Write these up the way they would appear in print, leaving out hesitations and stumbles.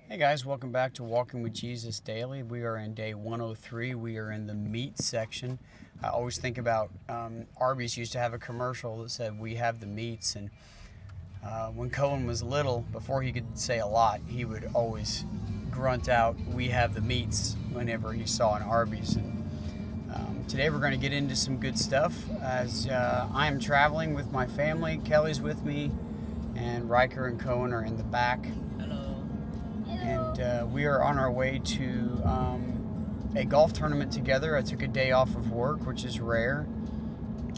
Hey guys, welcome back to Walking with Jesus Daily. We are in day 103. We are in the meat section. I always think about Arby's used to have a commercial that said, "We have the meats." And when Cohen was little, before he could say a lot, he would always grunt out, "We have the meats," whenever he saw an Arby's. And today we're going to get into some good stuff as I am traveling with my family. Kelly's with me, and Riker and Cohen are in the back. And we are on our way to a golf tournament together. I took a day off of work, which is rare,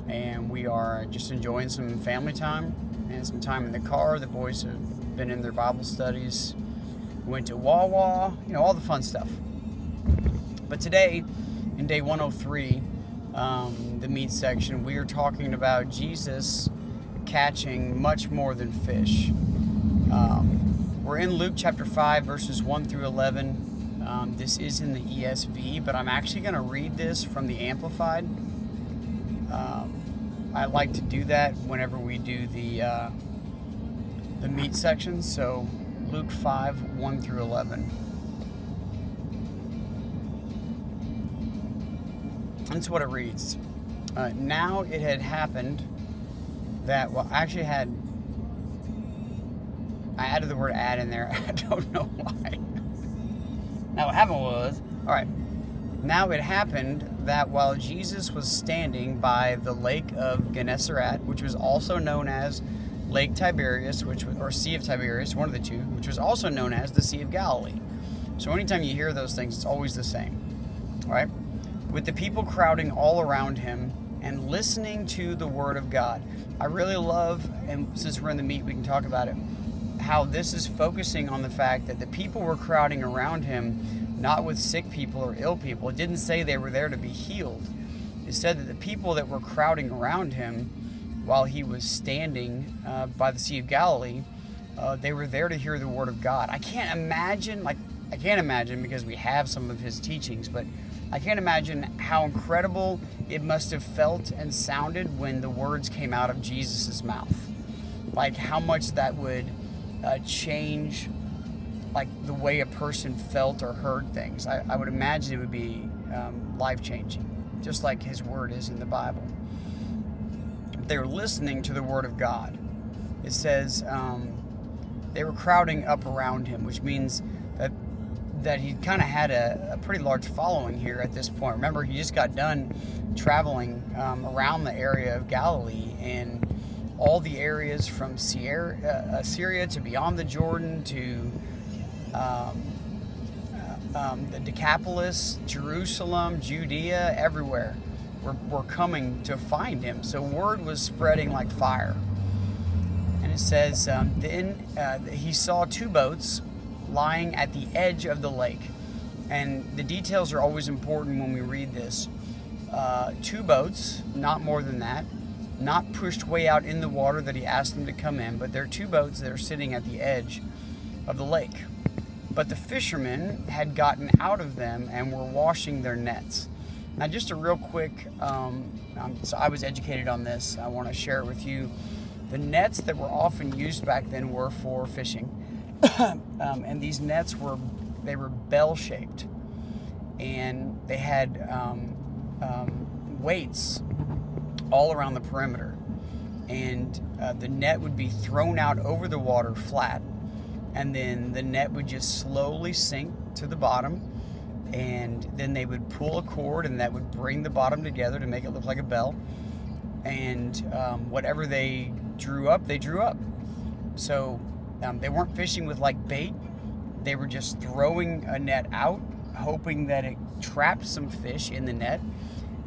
and we are just enjoying some family time and some time in the car. The boys have been in their Bible studies. We went to Wawa, all the fun stuff. But today, in day 103, the meat section, we are talking about Jesus catching much more than fish. We're in Luke chapter 5, verses 1 through 11. This is in the ESV, but I'm actually going to read this from the Amplified. I like to do that whenever we do the meat section. So Luke 5, 1 through 11. That's what it reads. Now it had happened that, I added the word "add" in there. I don't know why. Now what happened was, Now it happened that while Jesus was standing by the lake of Gennesaret, which was also known as Lake Tiberias, or Sea of Tiberias, one of the two, which was also known as the Sea of Galilee. So anytime you hear those things, it's always the same. All right? With the people crowding all around him and listening to the word of God. I really love, and since we're in the meat, we can talk about it, how this is focusing on the fact that the people were crowding around him, not with sick people or ill people. It didn't say they were there to be healed. It said that the people that were crowding around him while he was standing by the Sea of Galilee, they were there to hear the word of God. I can't imagine because we have some of his teachings, but I can't imagine how incredible it must have felt and sounded when the words came out of Jesus' mouth. Like how much that would change the way a person felt or heard things. I would imagine it would be life-changing, just like his word is in the Bible. They were listening to the word of God. It says they were crowding up around him, which means that he kind of had a pretty large following here at this point. Remember, he just got done traveling around the area of Galilee and all the areas from Syria to beyond the Jordan to the Decapolis, Jerusalem, Judea, everywhere were coming to find him. So word was spreading like fire. And it says, then he saw two boats lying at the edge of the lake. And the details are always important when we read this. Two boats, not more than that, not pushed way out in the water that he asked them to come in, but there are two boats that are sitting at the edge of the lake. But the fishermen had gotten out of them and were washing their nets. Now, just a real quick, so I was educated on this. I want to share it with you. The nets that were often used back then were for fishing. And these nets were bell-shaped. And they had weights all around the perimeter, and the net would be thrown out over the water flat, and then the net would just slowly sink to the bottom, and then they would pull a cord, and that would bring the bottom together to make it look like a bell, and whatever they drew up, they drew up. So they weren't fishing with bait. They were just throwing a net out, hoping that it trapped some fish in the net,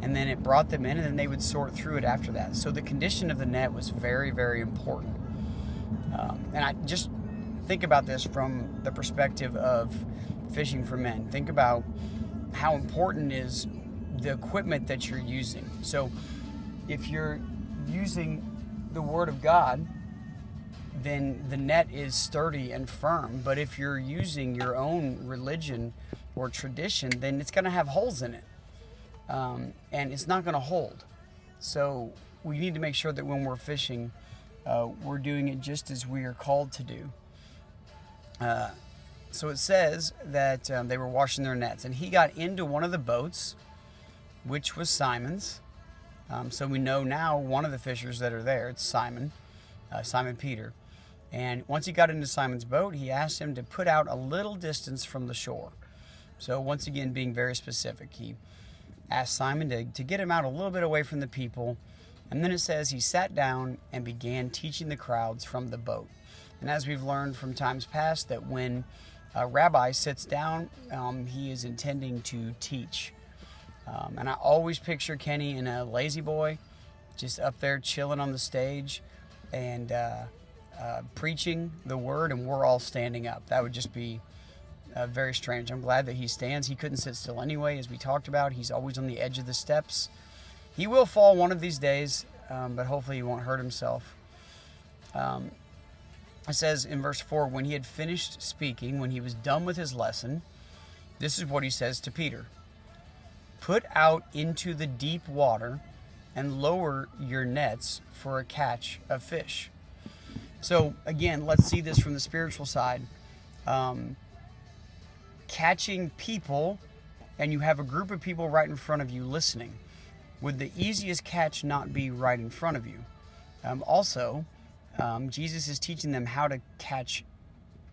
and then it brought them in, and then they would sort through it after that. So the condition of the net was very, very important. And I just think about this from the perspective of fishing for men. Think about how important is the equipment that you're using. So if you're using the Word of God, then the net is sturdy and firm. But if you're using your own religion or tradition, then it's going to have holes in it. And it's not going to hold. So we need to make sure that when we're fishing, we're doing it just as we are called to do. So it says that they were washing their nets, and he got into one of the boats, which was Simon's. So we know now one of the fishers that are there, it's Simon Peter. And once he got into Simon's boat, he asked him to put out a little distance from the shore. So once again, being very specific, he asked Simon to get him out a little bit away from the people. And then it says he sat down and began teaching the crowds from the boat. And as we've learned from times past, that when a rabbi sits down, he is intending to teach. And I always picture Kenny in a lazy boy, just up there chilling on the stage and preaching the word, and we're all standing up. That would just be very strange. I'm glad that he stands. He couldn't sit still anyway, as we talked about. He's always on the edge of the steps. He will fall one of these days, but hopefully he won't hurt himself. It says in verse 4, when he had finished speaking, when he was done with his lesson, this is what he says to Peter. Put out into the deep water and lower your nets for a catch of fish. So again, let's see this from the spiritual side. Catching people, and you have a group of people right in front of you listening. Would the easiest catch not be right in front of you? Jesus is teaching them how to catch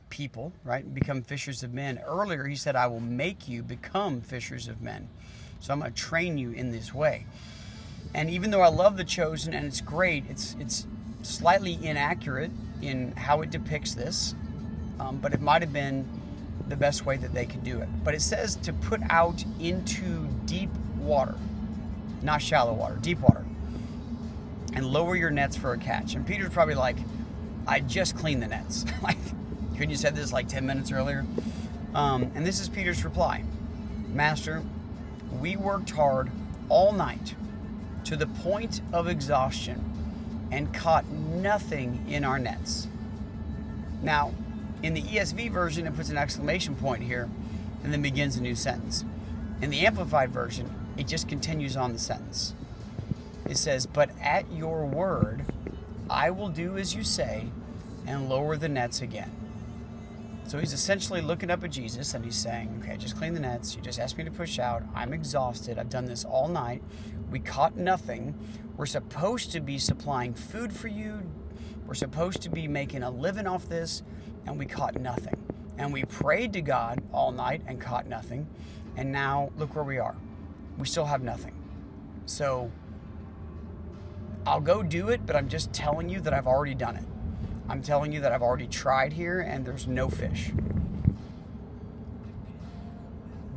people, right? Become fishers of men. Earlier, he said, I will make you become fishers of men. So I'm going to train you in this way. And even though I love The Chosen, and it's great, it's slightly inaccurate in how it depicts this, but it might have been the best way that they could do it. But it says to put out into deep water, not shallow water, deep water, and lower your nets for a catch. And Peter's probably like, I just cleaned the nets. Like, couldn't you said this like 10 minutes earlier? And this is Peter's reply. Master, we worked hard all night to the point of exhaustion and caught nothing in our nets. Now, in the ESV version, it puts an exclamation point here and then begins a new sentence. In the Amplified version, it just continues on the sentence. It says, but at your word, I will do as you say and lower the nets again. So he's essentially looking up at Jesus and he's saying, okay, just clean the nets. You just asked me to push out. I'm exhausted. I've done this all night. We caught nothing. We're supposed to be supplying food for you. We're supposed to be making a living off this, and we caught nothing. And we prayed to God all night and caught nothing. And now look where we are. We still have nothing. So I'll go do it, but I'm just telling you that I've already done it. I'm telling you that I've already tried here and there's no fish.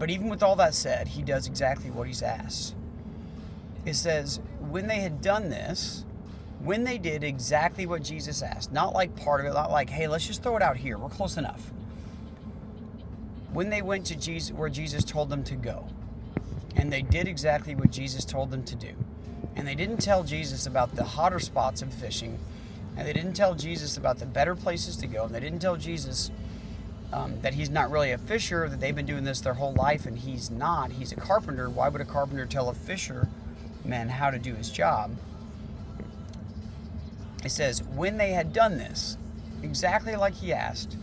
But even with all that said, he does exactly what he's asked. It says, when they had done this, when they did exactly what Jesus asked, not like part of it, not like, hey, let's just throw it out here, we're close enough. When they went to Jesus, where Jesus told them to go, and they did exactly what Jesus told them to do, and they didn't tell Jesus about the hotter spots of fishing, and they didn't tell Jesus about the better places to go, and they didn't tell Jesus that he's not really a fisher, that they've been doing this their whole life, and he's not. He's a carpenter. Why would a carpenter tell a fisherman how to do his job? It says, when they had done this, exactly like he asked,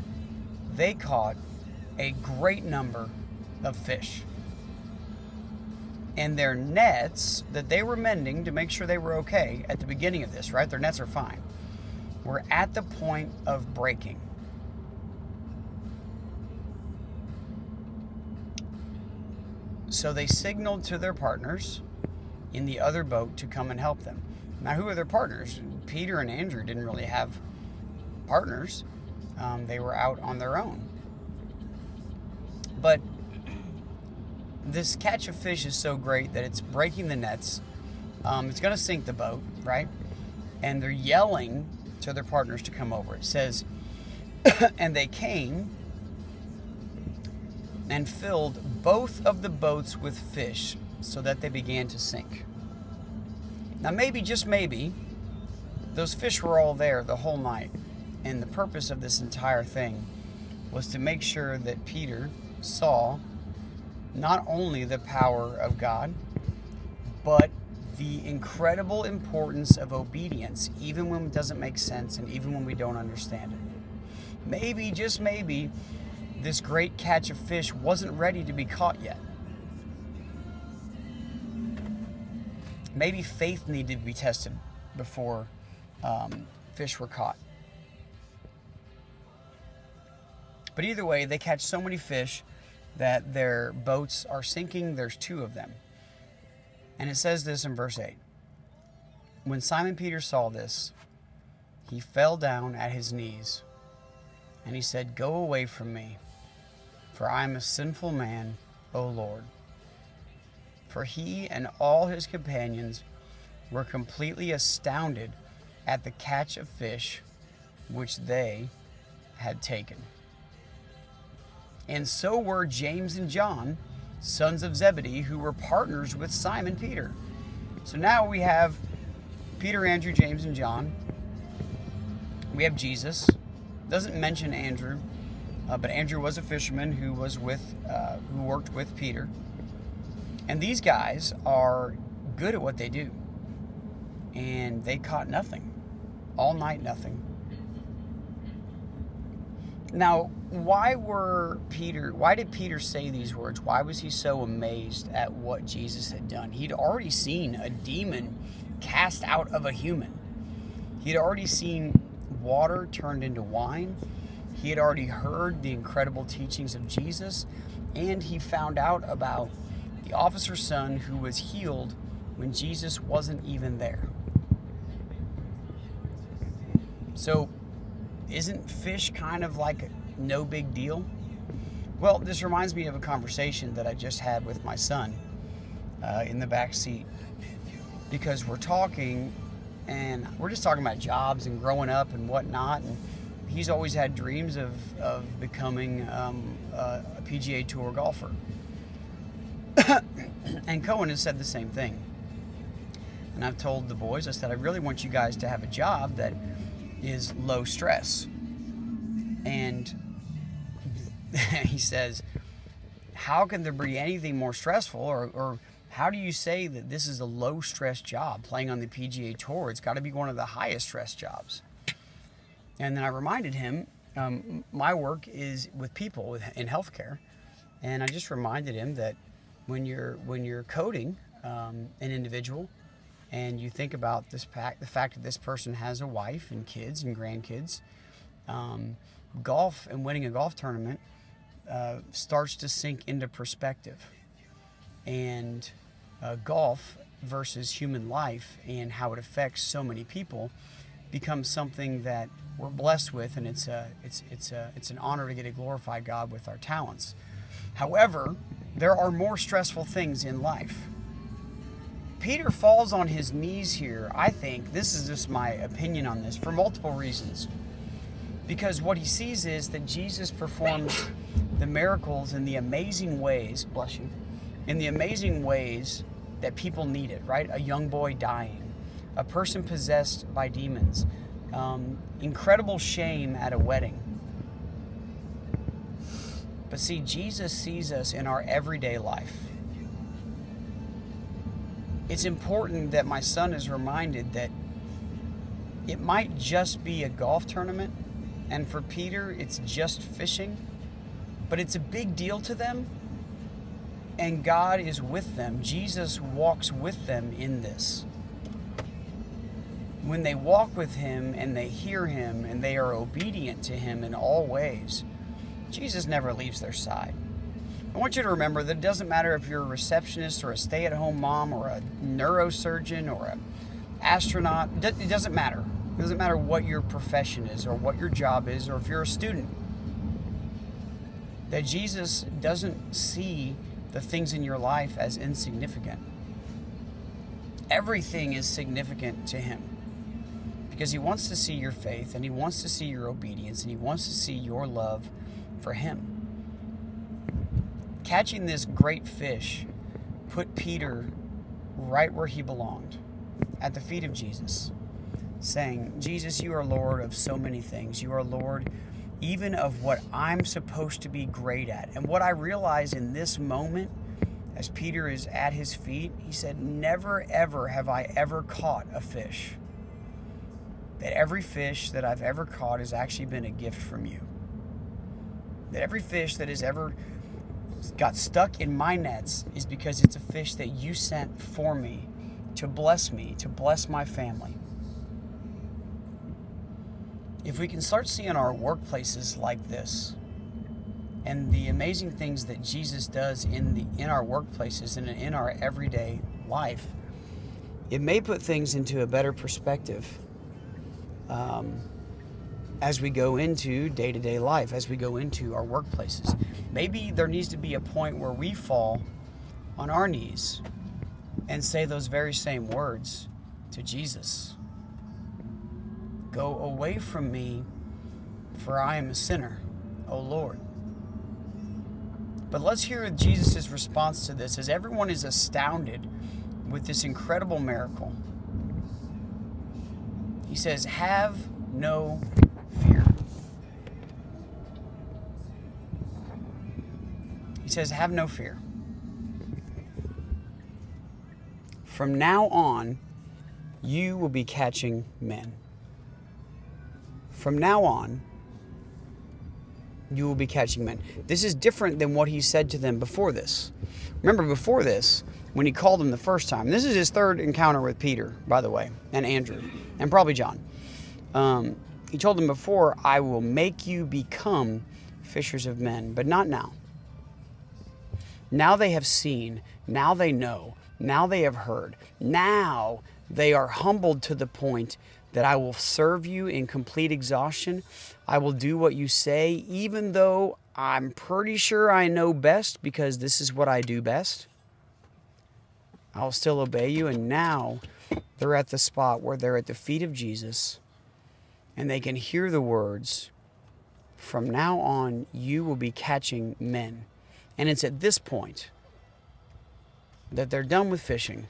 they caught a great number of fish. And their nets that they were mending to make sure they were okay at the beginning of this, right? Their nets are fine. Were at the point of breaking. So they signaled to their partners in the other boat to come and help them. Now, who are their partners? Peter and Andrew didn't really have partners. They were out on their own. But this catch of fish is so great that it's breaking the nets. It's going to sink the boat, right? And they're yelling to their partners to come over. It says, and they came and filled both of the boats with fish so that they began to sink. Now maybe, just maybe, those fish were all there the whole night. And the purpose of this entire thing was to make sure that Peter saw not only the power of God, but the incredible importance of obedience, even when it doesn't make sense and even when we don't understand it. Maybe, just maybe, this great catch of fish wasn't ready to be caught yet. Maybe faith needed to be tested before fish were caught. But either way, they catch so many fish that their boats are sinking. There's 2 of them. And it says this in verse 8. When Simon Peter saw this, he fell down at his knees, and he said, "Go away from me, for I am a sinful man, O Lord." For he and all his companions were completely astounded at the catch of fish which they had taken. And so were James and John, sons of Zebedee, who were partners with Simon Peter. So now we have Peter, Andrew, James, and John. We have Jesus. Doesn't mention Andrew, but Andrew was a fisherman who worked with Peter. And these guys are good at what they do. And they caught nothing. All night, nothing. Now, why did Peter say these words? Why was he so amazed at what Jesus had done? He'd already seen a demon cast out of a human. He'd already seen water turned into wine. He had already heard the incredible teachings of Jesus, and he found out about the officer's son who was healed when Jesus wasn't even there. So, isn't fish kind of like no big deal? Well, this reminds me of a conversation that I just had with my son in the back seat, because we're talking, and we're just talking about jobs and growing up and whatnot, and he's always had dreams of becoming a PGA Tour golfer. And Cohen has said the same thing. And I've told the boys, I said, I really want you guys to have a job that is low stress. And he says, how can there be anything more stressful, or how do you say that this is a low stress job, playing on the PGA Tour? It's got to be one of the highest stress jobs. And then I reminded him, my work is with people in healthcare, and I just reminded him that when you're coding an individual, and you think about the fact that this person has a wife and kids and grandkids, golf and winning a golf tournament starts to sink into perspective. And golf versus human life and how it affects so many people becomes something that we're blessed with, and it's an honor to get to glorify God with our talents. However, there are more stressful things in life. Peter falls on his knees here. I think, this is just my opinion on this, for multiple reasons. Because what he sees is that Jesus performs the miracles in the amazing ways, bless you, in the amazing ways that people needed, right? A young boy dying, a person possessed by demons, incredible shame at a wedding. But see, Jesus sees us in our everyday life. It's important that my son is reminded that it might just be a golf tournament, and for Peter, it's just fishing, but it's a big deal to them, and God is with them. Jesus walks with them in this. When they walk with him and they hear him and they are obedient to him in all ways, Jesus never leaves their side. I want you to remember that it doesn't matter if you're a receptionist or a stay-at-home mom or a neurosurgeon or an astronaut. It doesn't matter. It doesn't matter what your profession is or what your job is, or if you're a student. That Jesus doesn't see the things in your life as insignificant. Everything is significant to him, because he wants to see your faith, and he wants to see your obedience, and he wants to see your love for him. Catching this great fish put Peter right where he belonged, at the feet of Jesus, saying, Jesus, you are Lord of so many things. You are Lord even of what I'm supposed to be great at. And what I realize in this moment, as Peter is at his feet, he said, never ever have I ever caught a fish. That every fish that I've ever caught has actually been a gift from you. that every fish that has ever got stuck in my nets is because it's a fish that you sent for me, to bless my family. If we can start seeing our workplaces like this, and the amazing things that Jesus does in our workplaces and in our everyday life, it may put things into a better perspective as we go into day-to-day life, as we go into our workplaces. Maybe there needs to be a point where we fall on our knees and say those very same words to Jesus. Go away from me, for I am a sinner, O Lord. But let's hear Jesus' response to this, as everyone is astounded with this incredible miracle. He says, have no fear. He says, have no fear. From now on, you will be catching men. From now on, you will be catching men. This is different than what he said to them before this. Remember, before this, when he called them the first time, this is his third encounter with Peter, by the way, and Andrew, and probably John. He told them before, I will make you become fishers of men, but not now. Now they have seen, now they know, now they have heard. Now they are humbled to the point that I will serve you in complete exhaustion. I will do what you say, even though I'm pretty sure I know best because this is what I do best. I'll still obey you. And now they're at the spot where they're at the feet of Jesus and they can hear the words, from now on, you will be catching men. And it's at this point that they're done with fishing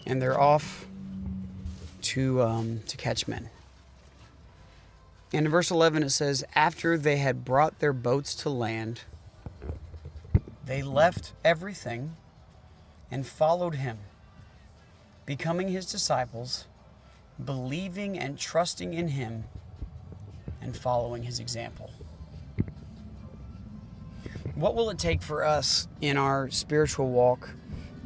and they're off to catch men. And in verse 11 it says, after they had brought their boats to land, they left everything and followed him, becoming his disciples, believing and trusting in him, and following his example. What will it take for us in our spiritual walk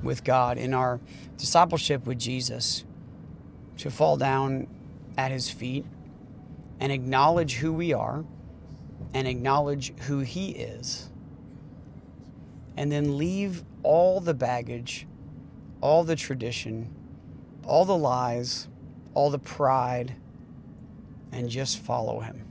with God, in our discipleship with Jesus, to fall down at his feet and acknowledge who we are and acknowledge who he is, and then leave all the baggage, all the tradition, all the lies, all the pride, and just follow him?